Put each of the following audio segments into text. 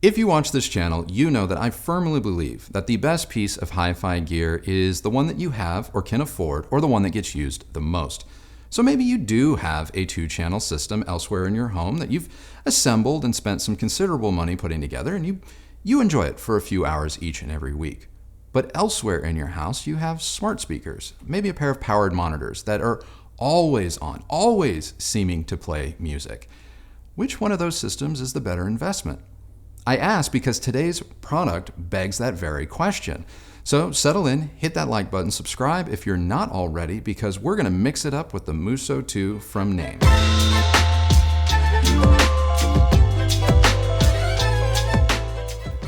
If you watch this channel, you know that I firmly believe that the best piece of hi-fi gear is the one that you have or can afford, or the one that gets used the most. So maybe you do have a 2-channel system elsewhere in your home that you've assembled and spent some considerable money putting together, and you enjoy it for a few hours each and every week. But elsewhere in your house, you have smart speakers, maybe a pair of powered monitors that are always on, always seeming to play music. Which one of those systems is the better investment? I ask because today's product begs that very question. So settle in, hit that like button, subscribe if you're not already, because we're going to mix it up with the Mu-So 2 from Naim.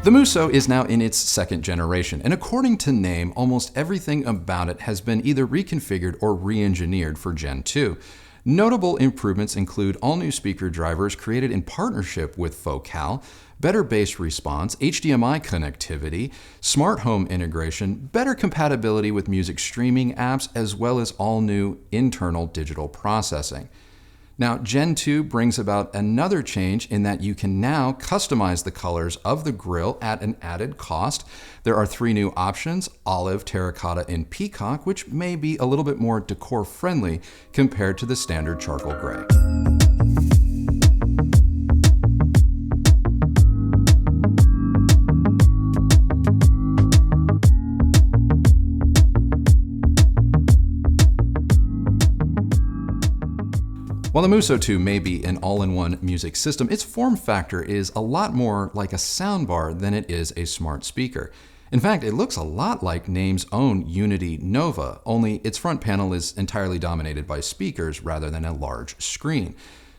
The Mu-So is now in its 2nd generation, and according to Naim, almost everything about it has been either reconfigured or re-engineered for Gen 2. Notable improvements include all new speaker drivers created in partnership with Focal, better bass response, HDMI connectivity, smart home integration, better compatibility with music streaming apps, as well as all new internal digital processing. Now, Gen 2 brings about another change in that you can now customize the colors of the grille at an added cost. There are 3 new options: olive, terracotta, and peacock, which may be a little bit more decor friendly compared to the standard charcoal gray. While the Mu-So 2 may be an all-in-one music system, its form factor is a lot more like a soundbar than it is a smart speaker. In fact, it looks a lot like Naim's own Unity Nova, only its front panel is entirely dominated by speakers rather than a large screen.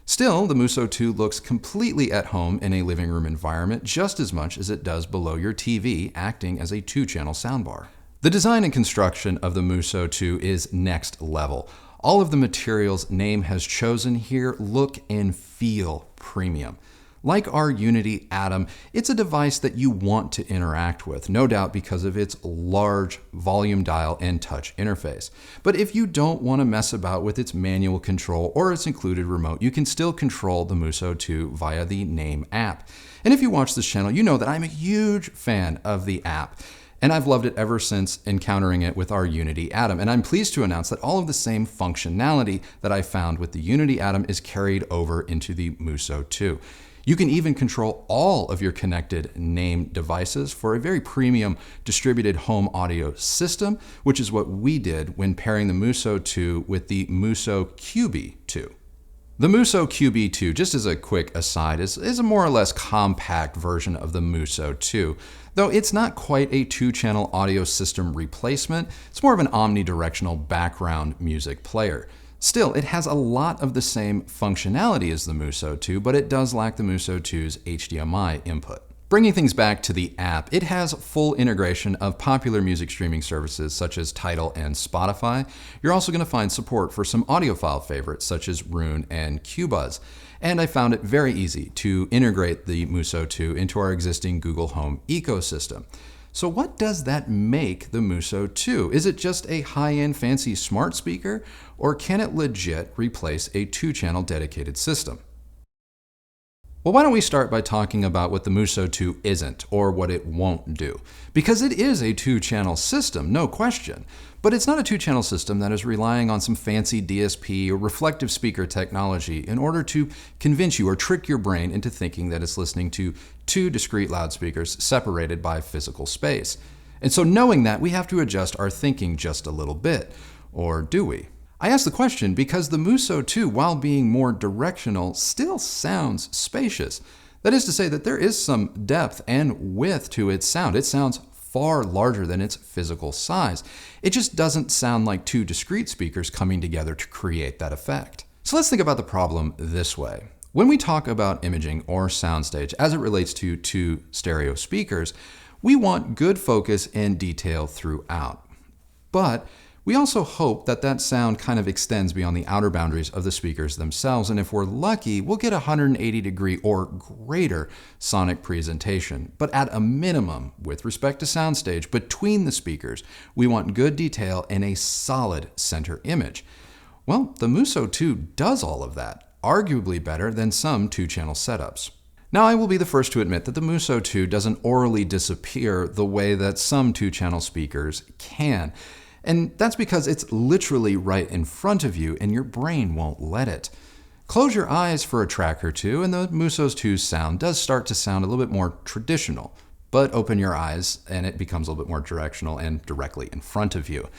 Still, the Mu-So 2 looks completely at home in a living room environment just as much as it does below your TV, acting as a 2-channel soundbar. The design and construction of the Mu-So 2 is next level. All of the materials Naim has chosen here look and feel premium. Like our Unity Atom, it's a device that you want to interact with, no doubt because of its large volume dial and touch interface. But if you don't want to mess about with its manual control or its included remote, you can still control the Mu-So 2 via the Naim app. And if you watch this channel, you know that I'm a huge fan of the app. And I've loved it ever since encountering it with our Unity Atom. And I'm pleased to announce that all of the same functionality that I found with the Unity Atom is carried over into the Mu-So 2. You can even control all of your connected Naim devices for a very premium distributed home audio system, which is what we did when pairing the Mu-So 2 with the Mu-So QB2. The Mu-So QB2, just as a quick aside, is a more or less compact version of the Mu-So 2. Though it's not quite a 2-channel audio system replacement, it's more of an omnidirectional background music player. Still, it has a lot of the same functionality as the Mu-So 2, but it does lack the Mu-So 2's HDMI input. Bringing things back to the app, it has full integration of popular music streaming services such as Tidal and Spotify. You're also going to find support for some audiophile favorites such as Roon and Qbuzz. And I found it very easy to integrate the Mu-So 2 into our existing Google Home ecosystem. So what does that make the Mu-So 2? Is it just a high-end fancy smart speaker, or can it legit replace a 2-channel dedicated system? Well, why don't we start by talking about what the Mu-So 2 isn't, or what it won't do. Because it is a 2-channel system, no question. But it's not a 2-channel system that is relying on some fancy DSP or reflective speaker technology in order to convince you or trick your brain into thinking that it's listening to 2 discrete loudspeakers separated by physical space. And so knowing that, we have to adjust our thinking just a little bit. Or do we? I ask the question because the Mu-So 2, while being more directional, still sounds spacious. That is to say that there is some depth and width to its sound. It sounds far larger than its physical size. It just doesn't sound like 2 discrete speakers coming together to create that effect. So let's think about the problem this way. When we talk about imaging or soundstage as it relates to 2 stereo speakers, we want good focus and detail throughout. But we also hope that that sound kind of extends beyond the outer boundaries of the speakers themselves, and if we're lucky, we'll get a 180-degree or greater sonic presentation. But at a minimum, with respect to soundstage, between the speakers, we want good detail and a solid center image. Well, the Mu-So 2 does all of that, arguably better than some 2-channel setups. Now, I will be the first to admit that the Mu-So 2 doesn't orally disappear the way that some two-channel speakers can. And that's because it's literally right in front of you and your brain won't let it. Close your eyes for a track or two and the Mu-So 2's sound does start to sound a little bit more traditional. But open your eyes and it becomes a little bit more directional and directly in front of you.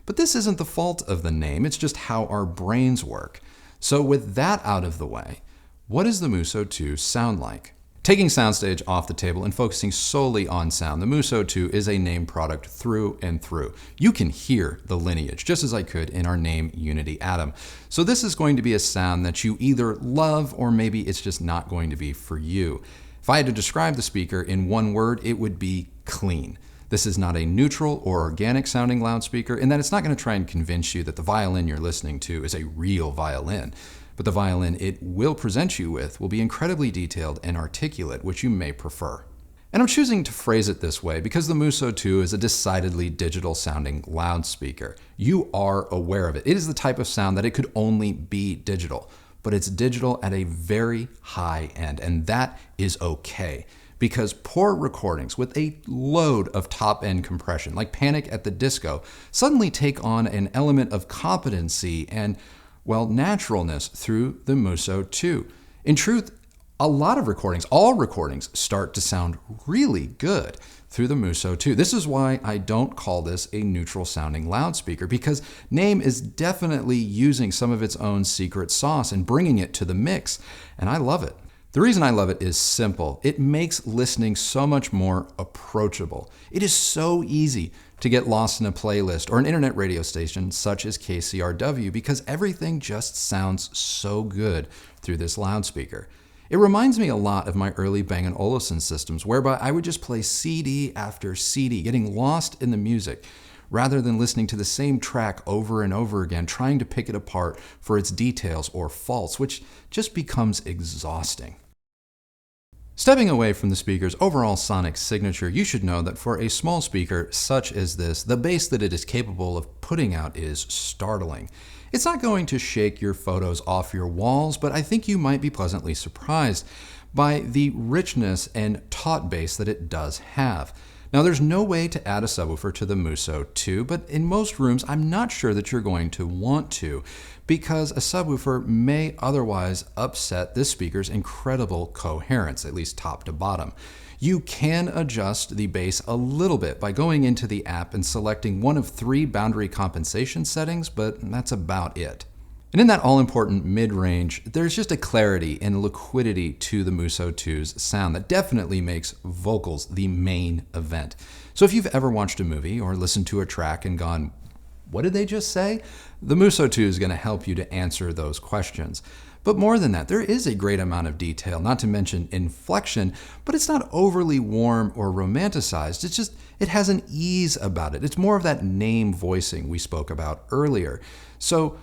But this isn't the fault of the name, it's just how our brains work. So with that out of the way, what does the Mu-So 2 sound like? Taking soundstage off the table and focusing solely on sound, the Mu-So 2 is a Naim product through and through. You can hear the lineage, just as I could in our Naim Unity Atom. So this is going to be a sound that you either love or maybe it's just not going to be for you. If I had to describe the speaker in one word, it would be clean. This is not a neutral or organic sounding loudspeaker in that it's not going to try and convince you that the violin you're listening to is a real violin. But the violin it will present you with will be incredibly detailed and articulate, which you may prefer. And I'm choosing to phrase it this way because the Mu-So 2 is a decidedly digital sounding loudspeaker. You are aware of it. It is the type of sound that it could only be digital, but it's digital at a very high end, and that is okay. Because poor recordings with a load of top-end compression, like Panic at the Disco, suddenly take on an element of competency and, well, naturalness through the Mu-So 2. In truth, a lot of recordings, all recordings, start to sound really good through the Mu-So 2. This is why I don't call this a neutral sounding loudspeaker, because Naim is definitely using some of its own secret sauce and bringing it to the mix, and I love it. The reason I love it is simple. It makes listening so much more approachable. It is so easy to get lost in a playlist or an internet radio station such as KCRW because everything just sounds so good through this loudspeaker. It reminds me a lot of my early Bang & Olufsen systems whereby I would just play CD after CD, getting lost in the music, rather than listening to the same track over and over again, trying to pick it apart for its details or faults, which just becomes exhausting. Stepping away from the speaker's overall sonic signature, you should know that for a small speaker such as this, the bass that it is capable of putting out is startling. It's not going to shake your photos off your walls, but I think you might be pleasantly surprised by the richness and taut bass that it does have. Now, there's no way to add a subwoofer to the Mu-So 2, but in most rooms, I'm not sure that you're going to want to, because a subwoofer may otherwise upset this speaker's incredible coherence, at least top to bottom. You can adjust the bass a little bit by going into the app and selecting one of 3 boundary compensation settings, but that's about it. And in that all-important mid-range, there's just a clarity and liquidity to the Mu-So 2's sound that definitely makes vocals the main event. So if you've ever watched a movie or listened to a track and gone, what did they just say? The Mu-So 2 is going to help you to answer those questions. But more than that, there is a great amount of detail, not to mention inflection, but it's not overly warm or romanticized. It's just, it has an ease about it. It's more of that Naim voicing we spoke about earlier. So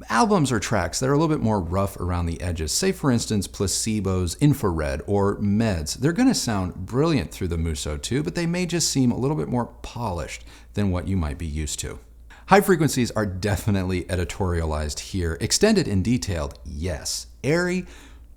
albums or tracks that are a little bit more rough around the edges, say for instance Placebo's Infrared or Meds, they're going to sound brilliant through the Mu-So 2, but they may just seem a little bit more polished than what you might be used to. High frequencies are definitely editorialized here. Extended and detailed, yes. Airy,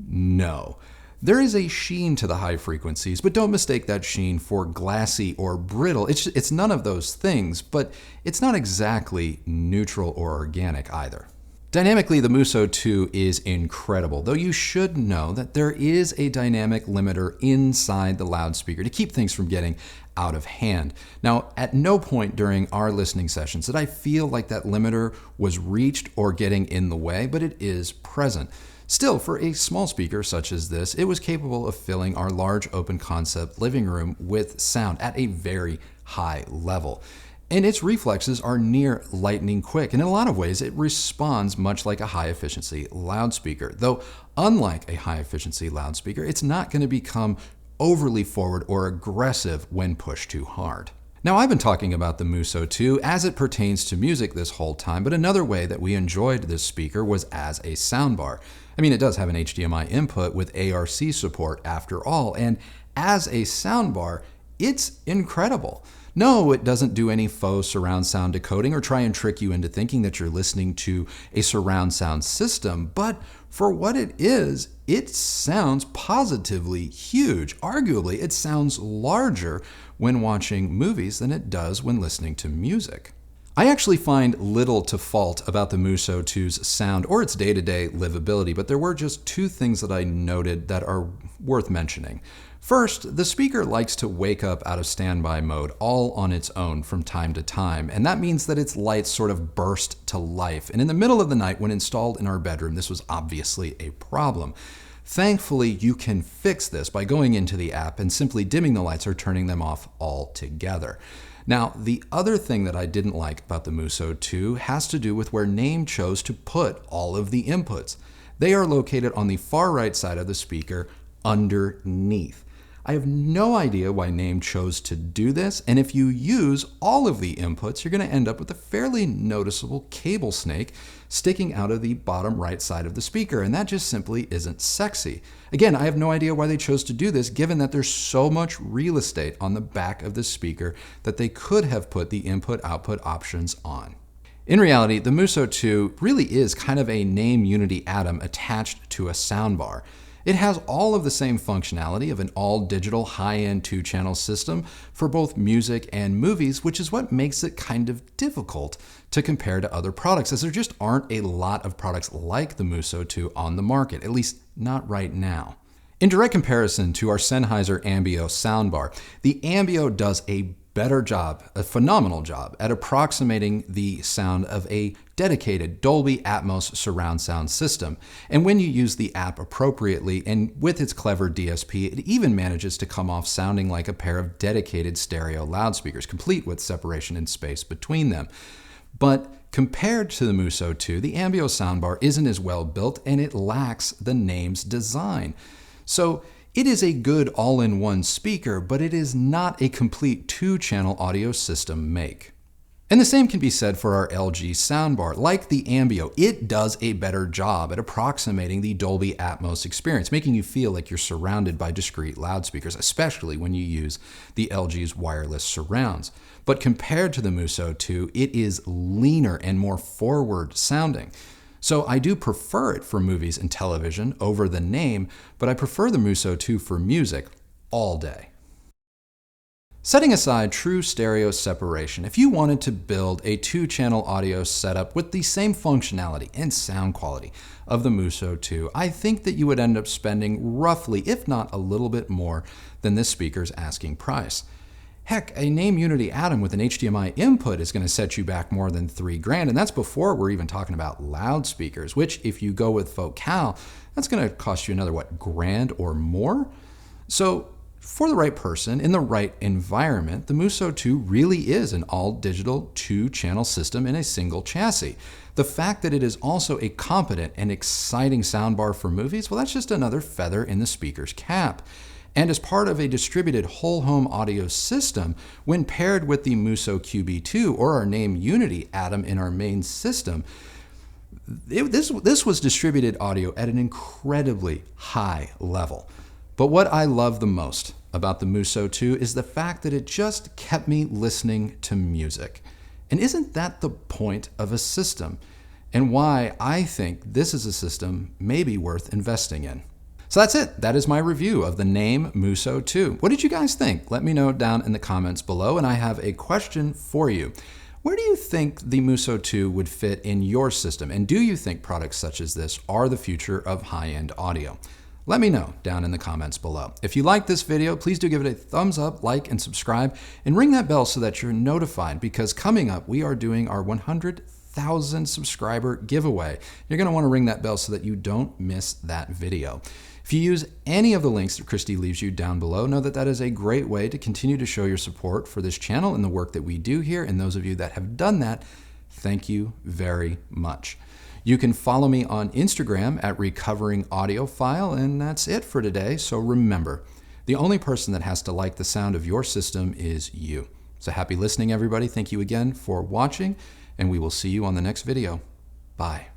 no. There is a sheen to the high frequencies, but don't mistake that sheen for glassy or brittle. It's none of those things, but it's not exactly neutral or organic either. Dynamically, the Mu-So 2 is incredible, though you should know that there is a dynamic limiter inside the loudspeaker to keep things from getting out of hand. Now, at no point during our listening sessions did I feel like that limiter was reached or getting in the way, but it is present. Still, for a small speaker such as this, it was capable of filling our large open concept living room with sound at a very high level. And its reflexes are near lightning quick, and in a lot of ways it responds much like a high-efficiency loudspeaker. Though, unlike a high-efficiency loudspeaker, it's not going to become overly forward or aggressive when pushed too hard. Now, I've been talking about the Mu-So 2 as it pertains to music this whole time, but another way that we enjoyed this speaker was as a soundbar. I mean, it does have an HDMI input with ARC support after all, and as a soundbar, it's incredible. No, it doesn't do any faux surround sound decoding or try and trick you into thinking that you're listening to a surround sound system, but for what it is, it sounds positively huge. Arguably, it sounds larger when watching movies than it does when listening to music. I actually find little to fault about the Mu-So 2's sound or its day-to-day livability, but there were just two things that I noted that are worth mentioning. First, the speaker likes to wake up out of standby mode all on its own from time to time, and that means that its lights sort of burst to life. And in the middle of the night, when installed in our bedroom, this was obviously a problem. Thankfully, you can fix this by going into the app and simply dimming the lights or turning them off altogether. Now, the other thing that I didn't like about the Mu-So 2 has to do with where Naim chose to put all of the inputs. They are located on the far right side of the speaker underneath. I have no idea why Naim chose to do this, and if you use all of the inputs, you're going to end up with a fairly noticeable cable snake sticking out of the bottom right side of the speaker, and that just simply isn't sexy. Again, I have no idea why they chose to do this, given that there's so much real estate on the back of the speaker that they could have put the input-output options on. In reality, the Mu-So 2 really is kind of a Naim Unity Atom attached to a soundbar. It has all of the same functionality of an all-digital high-end 2-channel system for both music and movies, which is what makes it kind of difficult to compare to other products, as there just aren't a lot of products like the Mu-So 2 on the market, at least not right now. In direct comparison to our Sennheiser Ambio soundbar, the Ambio does a better job, a phenomenal job, at approximating the sound of a dedicated Dolby Atmos surround sound system. And when you use the app appropriately and with its clever DSP, it even manages to come off sounding like a pair of dedicated stereo loudspeakers, complete with separation in space between them. But compared to the Mu-So 2, the Ambio soundbar isn't as well built and it lacks the Naim's design. So it is a good all-in-one speaker, but it is not a complete 2-channel audio system make. And the same can be said for our LG soundbar. Like the Ambio, it does a better job at approximating the Dolby Atmos experience, making you feel like you're surrounded by discrete loudspeakers, especially when you use the LG's wireless surrounds. But compared to the Mu-So 2, it is leaner and more forward sounding. So I do prefer it for movies and television over the Naim, but I prefer the Mu-So 2 for music all day. Setting aside true stereo separation, if you wanted to build a 2-channel audio setup with the same functionality and sound quality of the Mu-So 2, I think that you would end up spending roughly, if not a little bit more, than this speaker's asking price. Heck, a Naim Unity Atom with an HDMI input is going to set you back more than $3,000, and that's before we're even talking about loudspeakers, which if you go with Focal, that's going to cost you another, $1,000 or more? So for the right person, in the right environment, the Mu-So 2 really is an all-digital 2-channel system in a single chassis. The fact that it is also a competent and exciting soundbar for movies, well, that's just another feather in the speaker's cap. And as part of a distributed whole-home audio system, when paired with the Mu-So QB2 or our Naim Unity Atom in our main system, this was distributed audio at an incredibly high level. But what I love the most about the Mu-So 2 is the fact that it just kept me listening to music. And isn't that the point of a system? And why I think this is a system maybe worth investing in. So that's it. That is my review of the Naim Mu-So 2. What did you guys think? Let me know down in the comments below. And I have a question for you. Where do you think the Mu-So 2 would fit in your system? And do you think products such as this are the future of high-end audio? Let me know down in the comments below. If you like this video, please do give it a thumbs up, like, and subscribe, and ring that bell so that you're notified, because coming up, we are doing our 100,000 subscriber giveaway. You're going to want to ring that bell so that you don't miss that video. If you use any of the links that Christy leaves you down below, know that that is a great way to continue to show your support for this channel and the work that we do here. And those of you that have done that, thank you very much. You can follow me on Instagram at Recovering Audiophile, and that's it for today. So remember, the only person that has to like the sound of your system is you. So happy listening, everybody. Thank you again for watching, and we will see you on the next video. Bye.